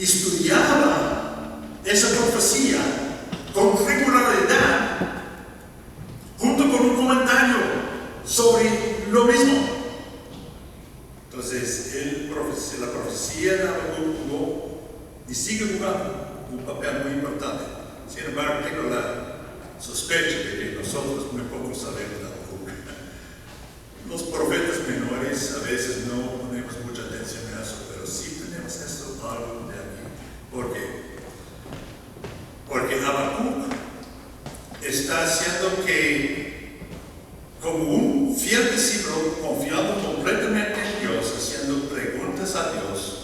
estudiaba esa profecía con regularidad, junto con un comentario sobre lo mismo. Entonces, la profecía de Habacuc jugó y sigue jugando un papel muy importante. Sin embargo, tengo la sospecha de que nosotros muy poco sabemos de Habacuc. Los profetas menores a veces no ponemos mucha atención en eso, pero sí tenemos eso algo de aquí. ¿Por qué? Porque Habacuc está haciendo que, como un fiel discípulo, confiando completamente en Dios, haciendo preguntas a Dios,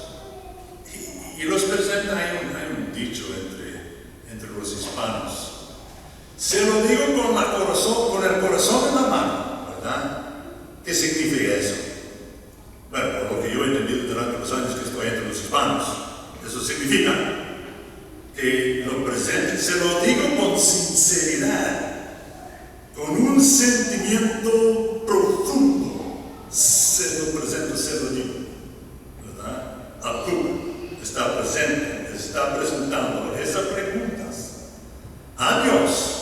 y los presenta, hay un dicho entre los hispanos. Se lo digo con el corazón en la mano, ¿verdad? ¿Qué significa eso? Bueno, por lo que yo he entendido durante los años que estoy entre los hispanos, eso significa que lo presente, se lo digo con sinceridad, con un sentimiento profundo, se lo presento, se lo digo, ¿verdad? Habacuc está presente, está presentando esas preguntas a Dios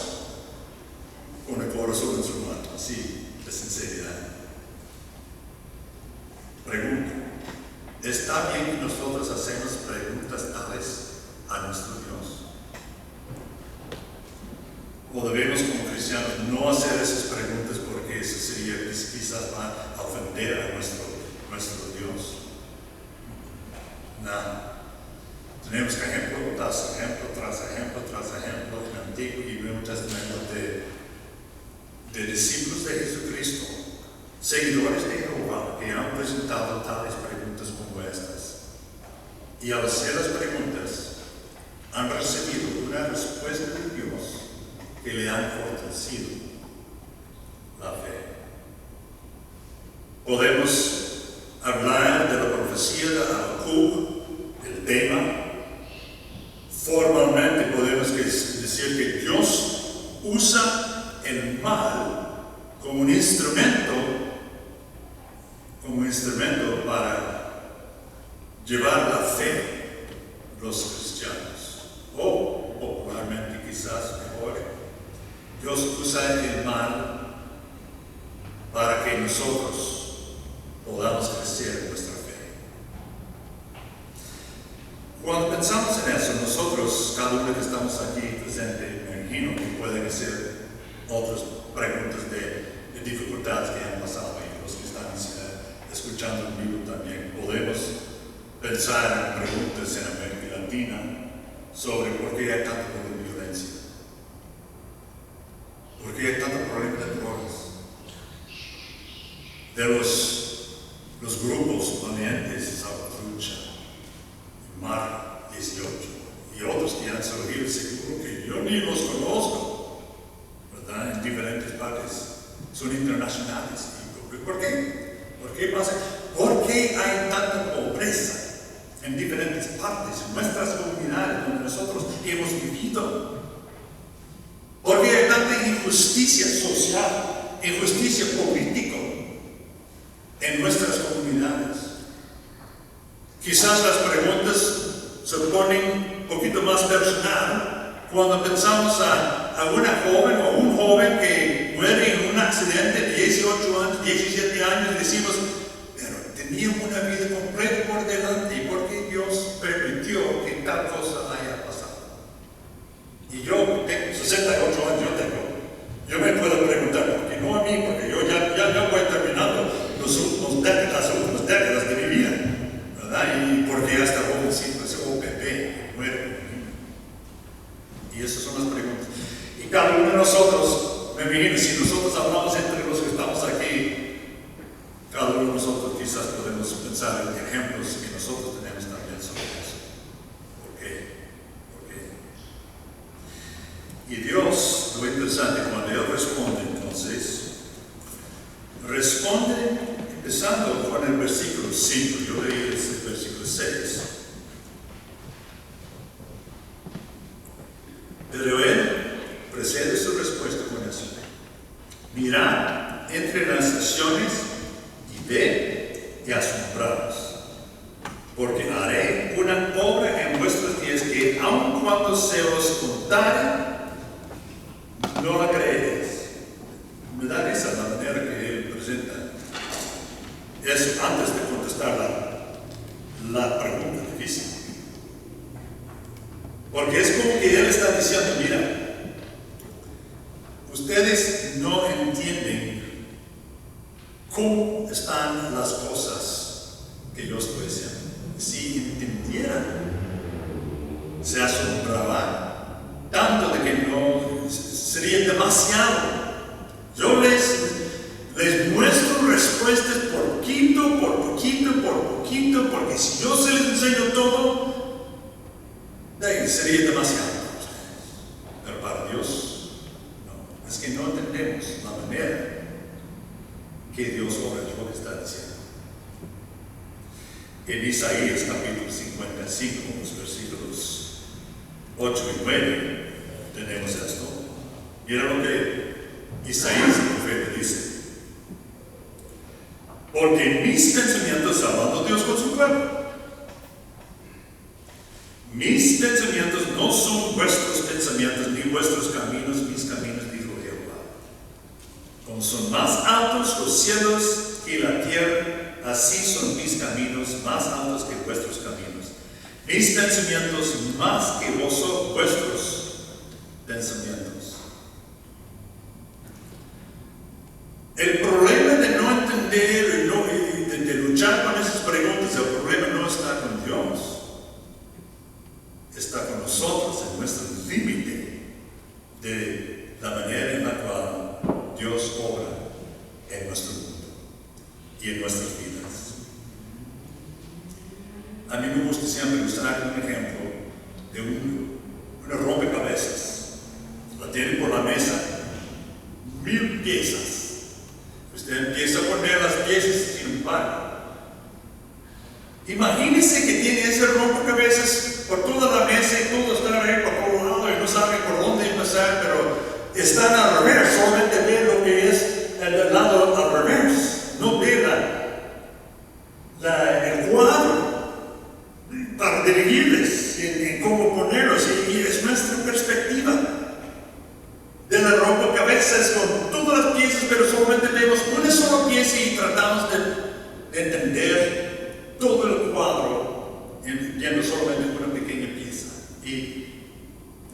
con el corazón en su mano, así de sinceridad. Pregunta: ¿está bien que nosotros hacemos preguntas tales a nuestro Dios? ¿O debemos como cristianos no hacer esas preguntas porque eso sería quizás para ofender a nuestro Dios? No. Tenemos ejemplo tras ejemplo, tras ejemplo, tras ejemplo en el Antiguo y Nuevo Testamento de discípulos de Jesucristo, seguidores de Jehová, que han presentado tales preguntas como estas. Y al hacer las preguntas, han recibido una respuesta de Dios que le han fortalecido la fe. Podemos hablar de la profecía de Habacuc, el tema. Formalmente podemos decir que Dios usa el mal como un instrumento para llevar la fe a los cristianos. O popularmente quizás mejor, Dios usa el mal para que nosotros podamos crecer en nuestra fe. Cuando pensamos en eso, nosotros, cada uno que estamos aquí presente, me imagino que pueden hacer otras preguntas de dificultades que han pasado y los que están escuchando en vivo también. Podemos pensar en preguntas en América Latina sobre por qué hay tanto problema de violencia, por qué hay tanto problema de drogas, de los grupos valientes, Salvatrucha, Mar 18 y otros que han surgido, seguro que yo ni los conozco, ¿verdad? En diferentes partes, son internacionales. ¿Por qué? ¿Por qué pasa? ¿Por qué hay tanta pobreza en diferentes partes, en nuestras comunidades donde nosotros hemos vivido? ¿Por qué hay tanta injusticia social, injusticia política en nuestras comunidades? Quizás las preguntas se ponen un poquito más personal cuando pensamos a una joven o un joven que muere en un accidente de 18 años, 17 años, y decimos, pero tenía una vida completa por delante, ¿y por qué Dios permitió que tal cosa haya pasado? Y yo tengo 68 años, yo me puedo preguntar, ¿por qué no a mí? Porque yo ya voy terminando las últimas décadas de mi vida, ¿verdad? Y porque hasta jovencito, ese bebé muere. Y esas son las preguntas. Y cada uno de nosotros, me imagino, si nosotros hablamos entre los que estamos aquí, cada uno de nosotros quizás podemos pensar en ejemplos que nosotros tenemos también sobre eso. ¿Por qué? ¿Por qué? Y Dios, lo interesante, cuando Él responde, entonces, responde empezando con el versículo 5. Yo leí el versículo 6. Pero Él precede su respuesta con eso. Mirad entre las naciones y ved y asombraos, porque haré una obra en vuestra que aun cuando se os contare, no la creéis. Me da risa la manera que él presenta eso antes de contestar la pregunta difícil. Porque es como que él está diciendo, mira, ustedes no entienden cómo están las cosas que yo estoy diciendo. Si entendieran, se asombraban tanto de que no sería demasiado. Yo les muestro respuestas poquito por poquito, porque si yo se les enseño todo, sería demasiado para ustedes. Pero para Dios, no. Es que no entendemos la manera que Dios obra, es lo que está diciendo. En Isaías capítulo 55, los versículos 8 y 9, tenemos esto. Mira lo que Isaías el profeta dice. Porque mis pensamientos, hablando Dios con su pueblo, mis pensamientos no son vuestros pensamientos, ni vuestros caminos, mis caminos, dijo Jehová. Como son más altos los cielos que la tierra, así son mis caminos más altos que vuestros caminos. Mis pensamientos más que vuestros pensamientos. El problema de no entender y de luchar con esas preguntas, el problema no está con Dios. Está con nosotros en nuestro límite de la manera en la cual Dios obra en nuestro mundo y en nuestras vidas. A mí me gusta siempre usar un ejemplo de una rompecabezas. La tienen por la mesa, 1000 piezas. Usted empieza a poner las piezas sin un par. Imagínese que tiene ese rompecabezas por toda la mesa y todo está ahí por todo lado y no sabe por dónde empezar, pero están al revés, solamente ve lo que es el lado al revés, no ve el cuadro para dirigirles en cómo ponerlos, y es nuestra perspectiva de la rompecabezas con todas las piezas, pero solamente vemos una sola pieza y tratamos de entender todo el cuadro viendo solamente una pequeña pieza y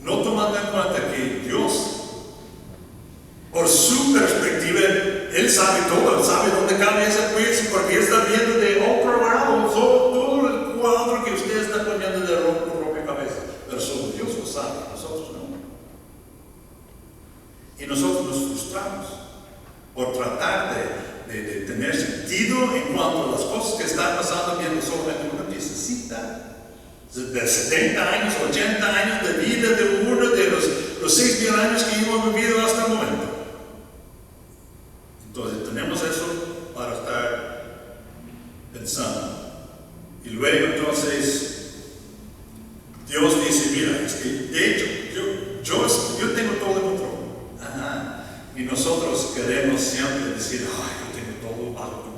no tomando en cuenta que Dios, por su perspectiva, Él sabe todo, Él sabe dónde cabe esa pieza, porque Él está viendo de otro lado todo el cuadro que usted está poniendo de rompecabezas, pero solo Dios lo sabe, nosotros no. Y nosotros nos frustramos por tratar de tener sentido en cuanto a las cosas que están pasando viendo solamente una piececita de 70 años, 80 años de vida de uno de los 6,000 años que hemos vivido hasta el momento. Entonces tenemos eso para estar pensando. Y luego entonces Dios dice, mira, es que de hecho yo tengo todo el control. Ajá. Y nosotros queremos siempre decir, ay, yo tengo todo bajo control.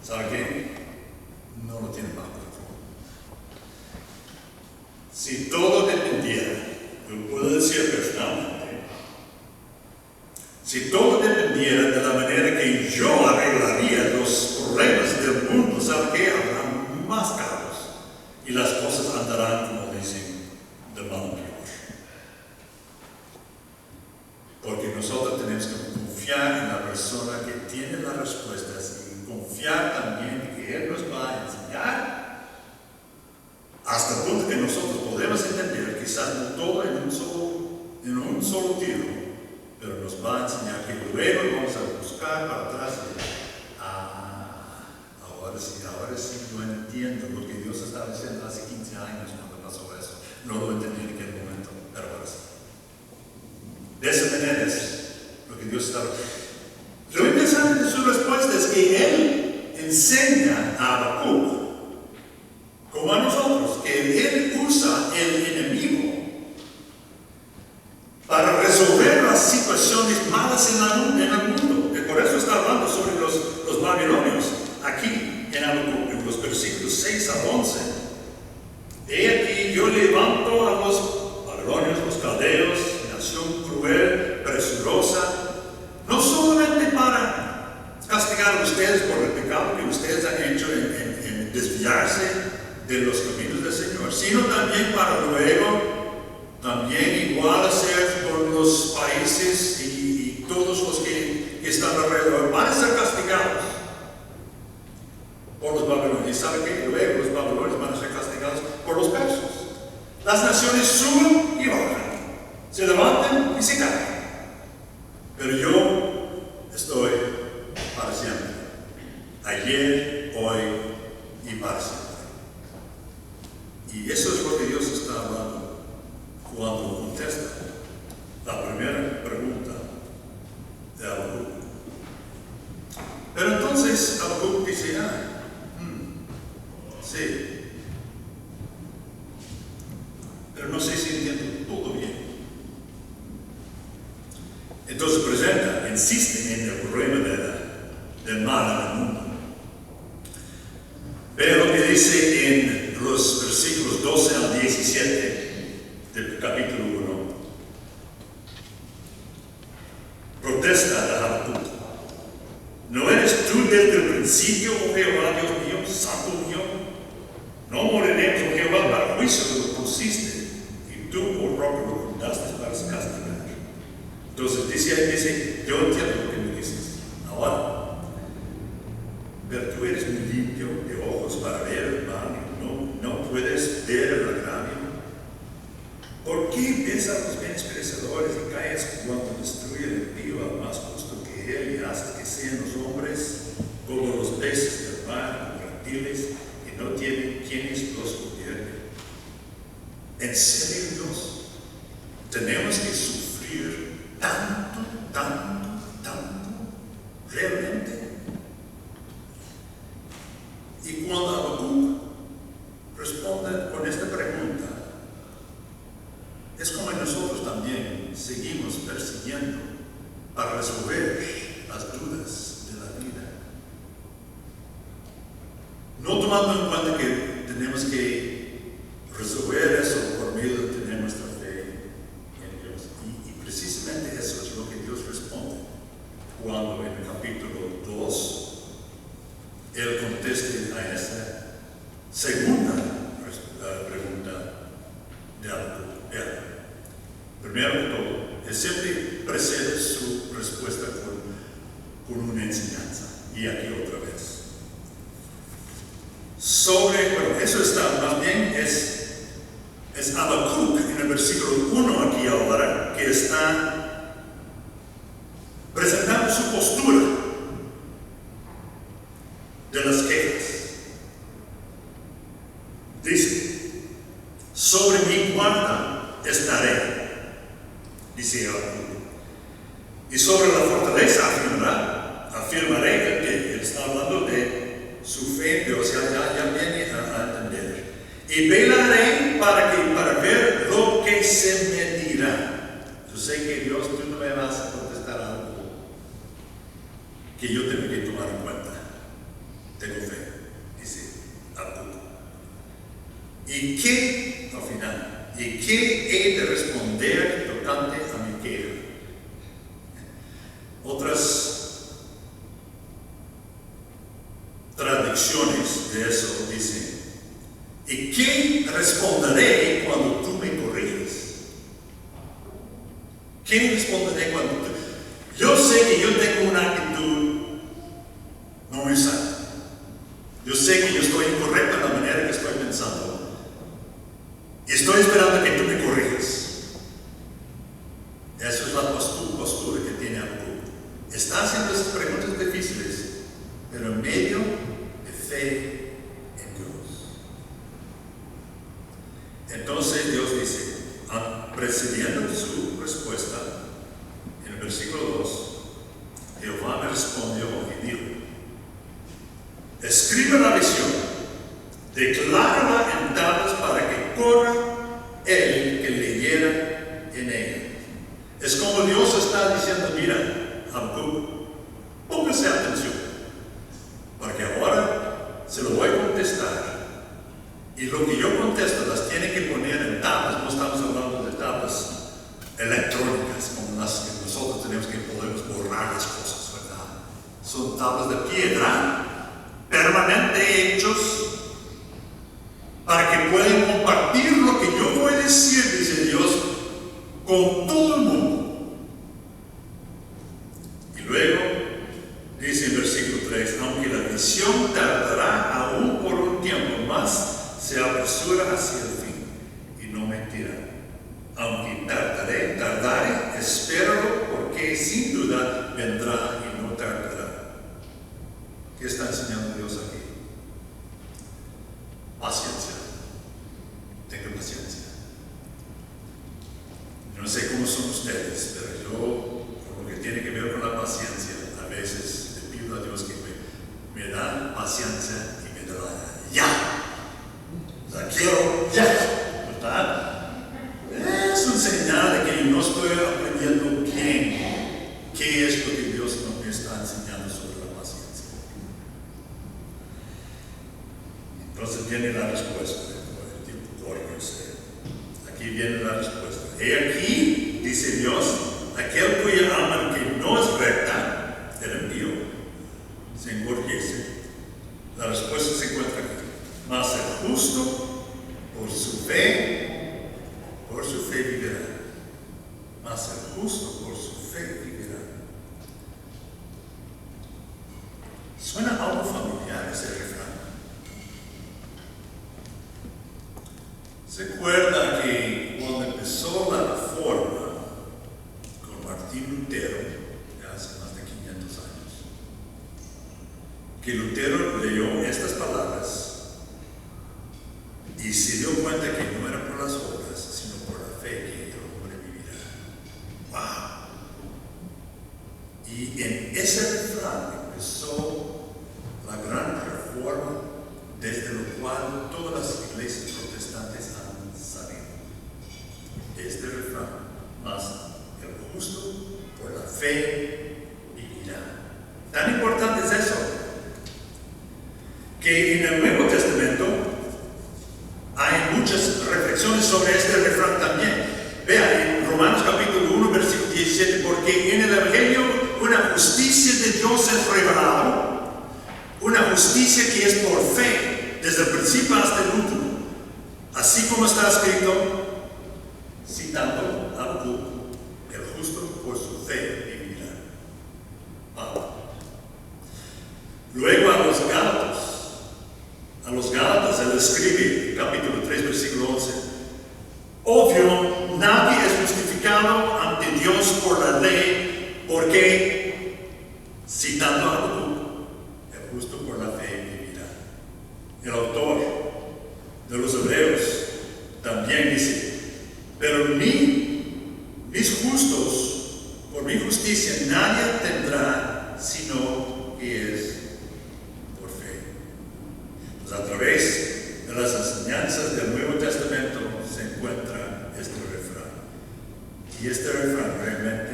¿Sabe qué? No lo tiene bajo control. Si todo dependiera, yo puedo decir personalmente, si todo dependiera de la manera que yo arreglaría los problemas del mundo, ¿sabe qué? Habrá más caos y las cosas andarán, como dicen, de mal en peor. Porque nosotros tenemos que confiar en la persona que tiene las respuestas y confiar también en que Él nos va a enseñar hasta el punto que nosotros podemos entender, quizás no todo en un solo tiro, pero nos va a enseñar que luego vamos a buscar para atrás y ahora sí yo entiendo lo que Dios estaba diciendo hace 15 años cuando pasó eso. No lo entendí en aquel momento, pero ahora sí. De esa manera es lo que Dios estaba. Lo interesante de su respuesta es que Él enseña a Habacuc, como a nosotros, que Él usa el enemigo para resolver las situaciones malas en el mundo. Y por eso está hablando sobre los babilonios aquí en Habacuc, en los versículos 6 al 11. He aquí, yo levanto a los babilonios, los caldeos, nación cruel, presurosa, no solamente para castigar a ustedes por el pecado que ustedes han hecho en desviarse de los caminos del Señor, sino también para luego, también igual hacer por los países y todos los que están alrededor, van a ser castigados por los babilonios. Y sabe que luego los babilonios van a ser castigados por los persos. Las naciones suben y bajan, se levantan y se caen. Pero yo estoy para siempre, ayer, hoy y para siempre. Y eso es lo que Dios está hablando cuando contesta la primera pregunta de Habacuc. Pero entonces Habacuc dice, sí, pero no sé si entiendo todo bien. Entonces presenta, insiste en el problema del mal en el mundo. Pero lo que dice en los versículos 12 al 17 del capítulo 1, protesta de Habacuc. ¿No eres tú desde el principio, oh Jehová, Dios mío, santo mío? No moriremos, oh Jehová, para juicio lo pusiste, y tú, oh roca, lo fundaste para castigar. Entonces dice, yo entiendo lo que me dices. Ahora, pero tú eres muy limpio de ojos para ver el mal, no puedes ver el agravio. ¿Por qué ves a los menospreciadores y calles cuando destruye el impío al más justo que él y haces que sean los hombres como los peces del mar, como reptiles, y no tienen quienes los gobiernen? ¿En serio, Dios? ¿Tenemos que sufrir tanto, realmente? Y cuando Habacuc responde con esta pregunta, es como nosotros también seguimos persiguiendo para resolver las dudas de la vida, no tomando en cuenta que tenemos que resolver eso por medio de tener nuestra fe en Dios. Y precisamente eso es lo que Dios responde cuando en el capítulo 2 Él conteste a esa segunda pregunta de Habacuc. Primero que todo, Él siempre precede su respuesta con una enseñanza. Y aquí otra vez. Eso está más bien, es Habacuc en el versículo 1 aquí ahora, que está presentando su postura de las quejas. Dice, sobre mi guarda estaré, dice Habacuc, y sobre la fortaleza afirmaré que él está hablando de su fe en Dios, ya viene a entender. Y velaré para ver lo que se me dirá. Yo sé que Dios, tú no me vas a contestar algo que yo tengo que tomar en cuenta. Tengo fe, dice Habacuc. ¿Y qué, al final, y qué he de responder tocante a mi queja? Otras traducciones de eso dicen, ¿y qué responderé cuando tú me corriges? ¿Qué responderé cuando tú? Yo sé que yo tengo una actitud no muy sana. Yo sé que yo estoy incorrecto en la manera que estoy pensando. Y estoy esperando que tú me corrijas. Esa es la postura que tiene Habacuc. Está haciendo esas preguntas difíciles, pero en medio de fe en Dios. Entonces Dios dice, precediendo su respuesta, en el versículo 2, Jehová me respondió y dijo, escribe la visión, declárala en tablas para que corra el que leyera en ella. Es como Dios está diciendo, mira, Habacuc, póngase atención, porque ahora se lo voy a contestar y Y lo que yo contesto las tiene que poner en tablas. No estamos hablando de tablas electrónicas como las que nosotros tenemos que podemos borrar las cosas, ¿verdad? Son tablas de piedra permanente hechos para que puedan compartir lo que yo voy a decir, dice Dios, con todo el mundo. Y luego dice en versículo 3, aunque la visión tardará aún por un tiempo más, se apresura hacia el fin y no mentirá. Aunque tardare, espéralo, porque sin duda vendrá y no tardará. ¿Qué está enseñando Dios aquí? Paciencia. Tenga paciencia. No sé cómo son ustedes, pero yo, con lo que tiene que ver con la paciencia, a veces le pido a Dios que me da paciencia y me da ya. La quiero ya, ¿verdad? Es un señal de que no estoy aprendiendo qué es lo que Dios me está enseñando sobre la paciencia. Entonces viene la respuesta. Aquí viene la respuesta. He aquí, dice Dios, aquel cuya alma que no es recta, el envío, se engorjece. La respuesta se encuentra aquí. Mas el justo, por su fe vivirá. Mas el justo, por su fe vivirá. ¿Suena algo familiar ese refrán? ¿Se acuerda que cuando empezó la Reforma con Martín Lutero, ya hace más de 500 años, que Lutero leyó estas palabras y se dio cuenta que no era por las obras, sino por la fe que el hombre vivirá? ¡Wow! Y en ese refrán empezó la gran reforma, desde lo cual todas las iglesias protestantes han salido. Este refrán, más el justo por la fe vivirá. Tan importante es eso, que en el Nuevo Testamento hay muchas reflexiones sobre este refrán también. Vea en Romanos capítulo 1, versículo 17, porque en el Evangelio una justicia de Dios es revelada, una justicia que es por fe, desde el principio hasta el último. Así como está escrito, citando a Habacuc, el justo por su fe vivirá. Pablo. Luego a los Gálatas él escribe, capítulo 3, versículo 11. Obvio, nadie es justificado ante Dios por la ley, porque, citando a Habacuc, el justo por la fe vivirá. El autor de los Hebreos también dice, pero mis justos, por mi justicia, nadie tendrá sino que es por fe. Pues a través de las enseñanzas del Nuevo Testamento se encuentra este refrán. Y este refrán realmente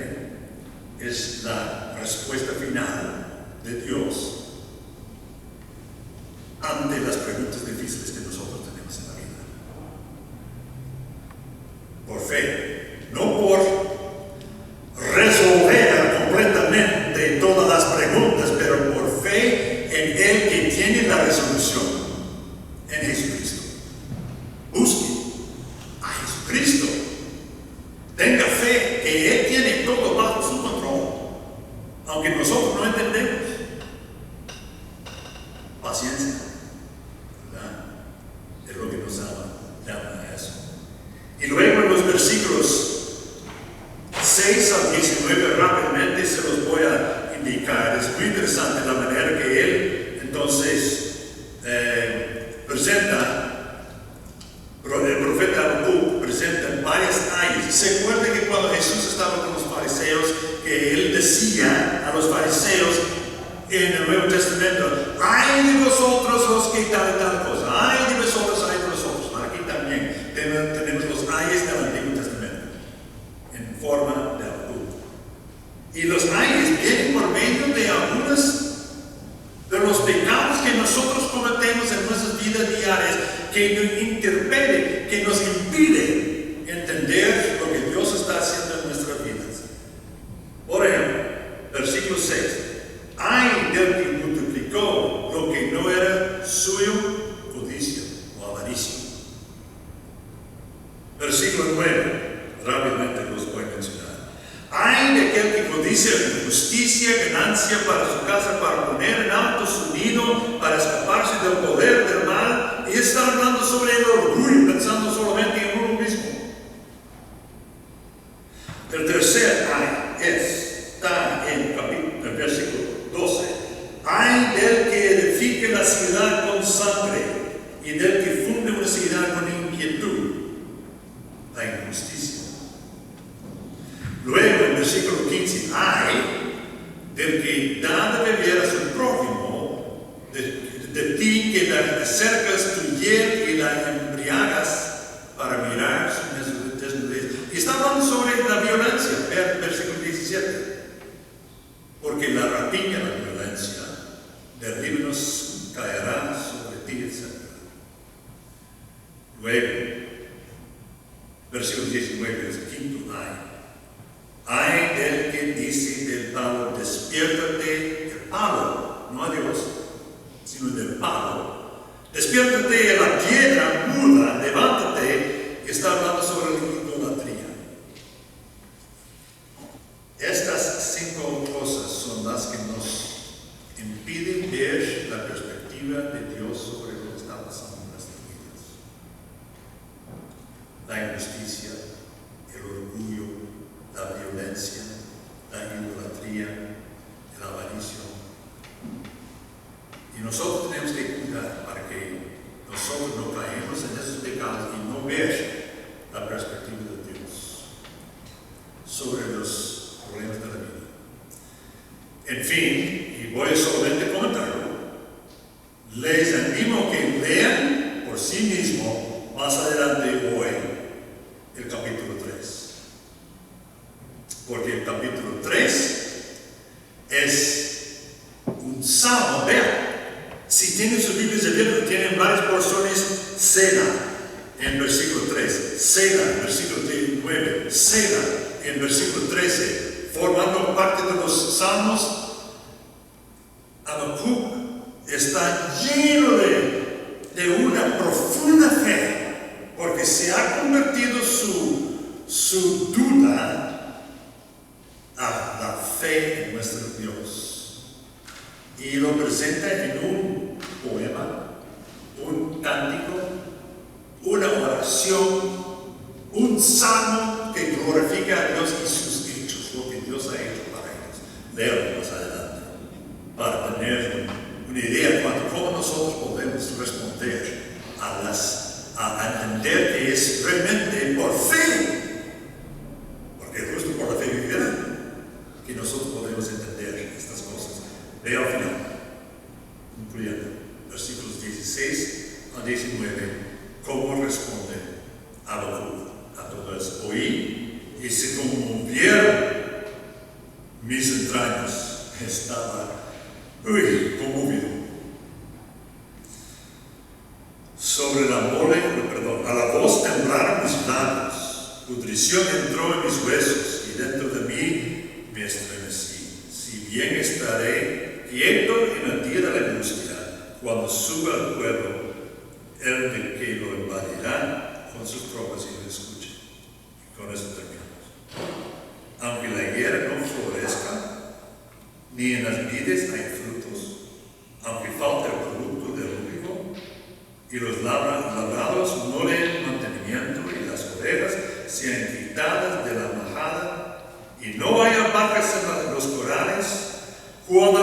es la respuesta final de Dios ante las preguntas difíciles que nosotros tenemos en la vida. Por fe, no por resolver completamente todas las preguntas, pero por fe en el que tiene la resolución, en Jesucristo. Busque a Jesucristo. Tenga fe que Él tiene todo bajo su control, aunque nosotros no entendemos. Paciencia, ¿verdad? Es lo que nos llama a eso. Y luego en los versículos 6 al 19 rápidamente se los voy a indicar. Es muy interesante la manera que él entonces presenta. El profeta Habacuc presenta varias ayes. ¿Se acuerdan que cuando Jesús estaba con los fariseos, que él decía a los fariseos en el Nuevo Testamento, ay de vosotros los que tal y tal cosa, ay de vosotros, ay de vosotros? Aquí también tenemos los ayes del Antiguo Testamento en forma de Habacuc. Y los ayes vienen por medio de algunos de los pecados que nosotros cometemos en nuestras vidas diarias, que nos interpele, que nos impide entender lo que Dios está haciendo en nuestras vidas. Por ejemplo, versículo 6. Ay del que multiplicó lo que no era suyo, codicia o avaricia. Versículo 9, rápidamente los voy a mencionar. Ay de aquel que codicia justicia, ganancia para su casa, para poner en alto su nido, para escaparse del poder del mal. Y está hablando sobre el orgullo, pensando solamente en uno mismo. El tercer ay está en el versículo 12. Ay del que edifique la ciudad con sangre y del que funde una ciudad con inquietud, la injusticia. Luego, en el versículo 15, ay del que da de beber a su prójimo, de ti que le acercas tu hiel y la embriagas para mirar su desnudez. Y está hablando sobre la violencia, versículo 17. Porque la rapiña, la violencia, del libro caerá sobre ti, etc. Luego, versículo 19, es el quinto ay. Ay del que dice del palo, despiértate, el palo, no a Dios, sino del palo. Despiértate de la piedra muda, levántate, está hablando sobre la idolatría. Estas 5 cosas son las que nos impiden ver la perspectiva de Dios sobre lo que está pasando en nuestras vidas. La injusticia, el orgullo, la violencia, la idolatría, el avaricio. Y nosotros tenemos que cuidar para que nosotros no caemos en esos pecados y no ver la perspectiva de Dios sobre los problemas de la vida. En fin, y voy a solamente comentarlo, les animo que lean por sí mismo más adelante hoy el capítulo 3. Porque el capítulo 3 es un salmo. Vean, si tienen sus Biblias abiertas, tienen varias porciones. Sela en versículo 3, Sela en versículo 9, Sela en versículo 13, formando parte de los salmos. Habacuc está lleno de una profunda fe, porque se ha convertido su duda a la fe en nuestro Dios. Y lo presenta en un poema, un cántico, una oración, un salmo que glorifica a Dios y sus hechos, lo que Dios ha hecho para ellos. Léalo más adelante, para tener una idea de cómo nosotros podemos responder a entender que es realmente por fe, porque es justo por la fe vivirá, que nosotros podemos entender estas cosas. Veo al final, concluyendo, versículos 16 a 19, cómo responde Habacuc a todo eso. Oí y se conmovieron mis entrañas. Estaba conmovido. Sobre la a la voz temblaron mis labios, pudrición entró en mis huesos y dentro de mí me estremecí. Si bien estaré quieto en el día de la angustia, cuando suba al pueblo, el de que lo invadirá con sus tropas y lo escuche. Y con eso terminamos. Aunque la higuera no florezca, ni en las vides hay frutos, aunque falte el producto del único, y los labrados no den mantenimiento, y las ovejas sean quitadas de la majada, y no haya vacas en los corrales, cuando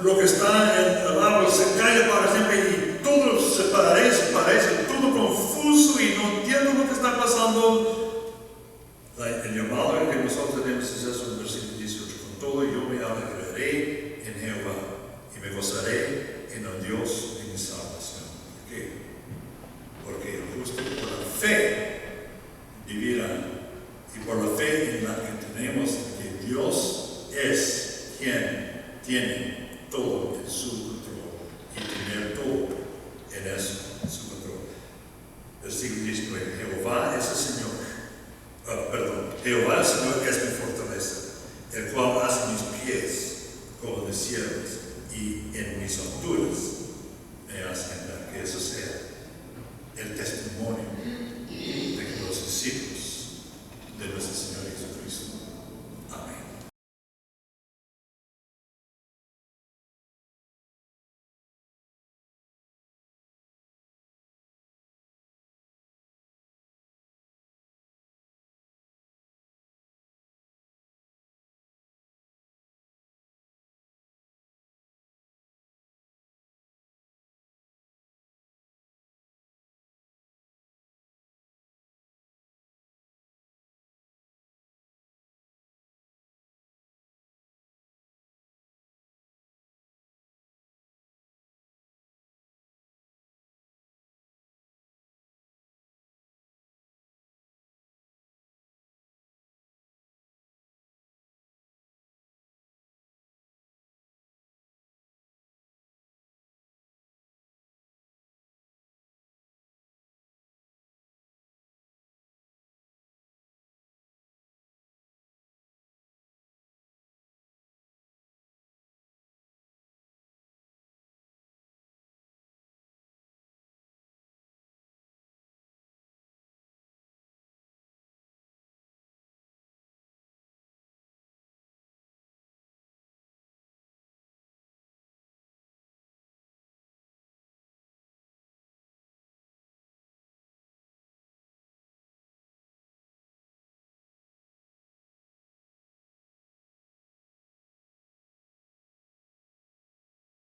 lo que está en el árbol se cae para siempre y todo se parece todo confuso y no entiendo lo que está pasando. El llamado que nosotros tenemos es eso en el versículo 18. Con todo yo me alegraré en Jehová y me gozaré en el Dios de mi salvación. ¿Por qué?